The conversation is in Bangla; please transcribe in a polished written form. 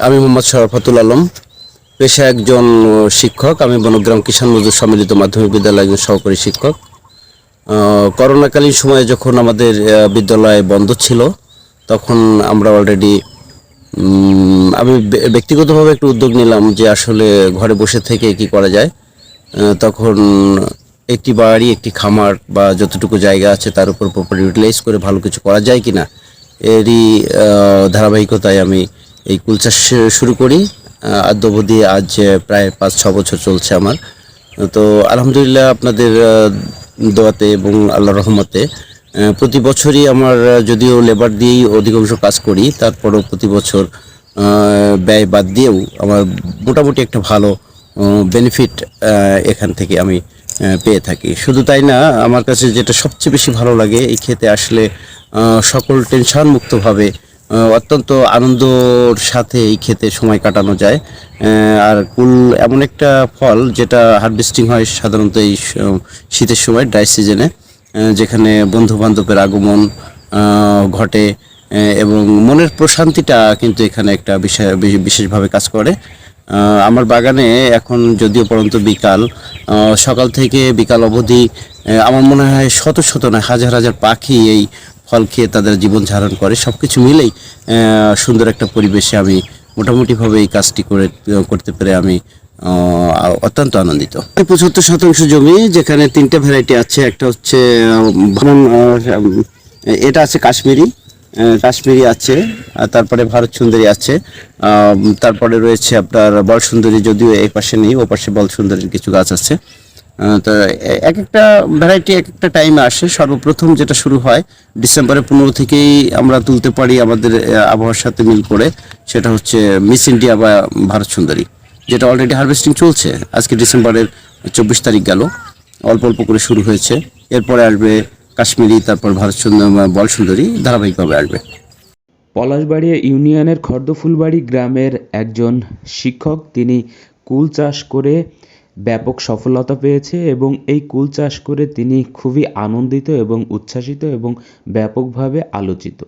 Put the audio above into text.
আমি মোহাম্মদ শরাফতুল আলম, পেশায় একজন শিক্ষক। আমি বনগ্রাম কিষাণ মজদুর সম্মিলিত মাধ্যমিক বিদ্যালয়ের একজন সহকারী শিক্ষক। করোনাকালীন সময়ে যখন আমাদের বিদ্যালয় বন্ধ ছিল, তখন আমরা অলরেডি আমি ব্যক্তিগতভাবে একটু উদ্যোগ নিলাম যে আসলে ঘরে বসে থেকে কি করা যায়। তখন একটি বাড়ি, একটি খামার বা যতটুকু জায়গা আছে তার উপর প্রপার ইউটিলাইজ করে ভালো কিছু করা যায় কিনা, এরই ধারাবাহিকতায় আমি এই কুল চাষ শুরু করি। আদ্যাবধি আজ প্রায় 5-6 বছর চলছে আমার। তো আলহামদুলিল্লাহ আপনাদের দোয়াতে এবং আল্লাহর রহমতে প্রতি বছরই আমার, যদিও লেবার দিয়েই অধিকাংশ কাজ করি, তারপরেও প্রতি বছর ব্যয় বাদ দিয়েও আমার মোটামুটি একটা ভালো বেনিফিট এখান থেকে আমি পেয়ে থাকি। শুধু তাই না, আমার কাছে যেটা সবচেয়ে বেশি ভালো লাগে এই ক্ষেতে আসলে সকল টেনশন মুক্তভাবে অত্যন্ত আনন্দর সাথে এই ক্ষেতে সময় কাটানো যায়। আর কুল এমন একটা ফল যেটা হারভেস্টিং হয় সাধারণত এই শীতের সময়, ড্রাই সিজনে, যেখানে বন্ধু বান্ধবের আগমন ঘটে এবং মনের প্রশান্তিটা কিন্তু এখানে একটা বিশেষভাবে কাজ করে। আমার বাগানে এখন যদিও পরন্ত বিকাল, সকাল থেকে বিকাল অবধি আমার মনে হয় শত শত না হাজার হাজার পাখি এই ফল খেয়ে তাদের জীবন ধারণ করে। সব কিছু মিলেই সুন্দর একটা পরিবেশে আমি মোটামুটিভাবে এই কাজটি করতে পেরে আমি অত্যন্ত আনন্দিত। 75% জমি, যেখানে 3টে ভ্যারাইটি আছে। একটা হচ্ছে এটা আছে কাশ্মীরি আছে, তারপরে ভারত সুন্দরী আছে, তারপরে রয়েছে আপনার বল সুন্দরী, যদিও এই পাশে নেই, ও পাশে বল সুন্দরীর কিছু গাছ আছে। তো এক একটা ভ্যারাইটি এক একটা টাইমে আসে। সর্বপ্রথম যেটা শুরু হয় ডিসেম্বরের 15 থেকেই আমরা তুলতে পারি আমাদের আবহাওয়ার সাথে মিল করে, সেটা হচ্ছে মিস ইন্ডিয়া বা ভারত সুন্দরী, যেটা অলরেডি হারভেস্টিং চলছে। আজকে ডিসেম্বরের 24 তারিখ গেল, অল্প অল্প করে শুরু হয়েছে। এরপরে আসবে কাশ্মীরি, তারপর ভারত সুন্দরী, বল সুন্দরী ধারাবাহিকভাবে আসবে। পলাশবাড়িয়া ইউনিয়নের খর্দফুলবাড়ি গ্রামের একজন শিক্ষক, তিনি কুল চাষ করে ব্যাপক সফলতা পেয়েছে এবং এই কুল চাষ করে তিনি খুবই আনন্দিত এবং উচ্ছ্বাসিত এবং ব্যাপকভাবে আলোচিত।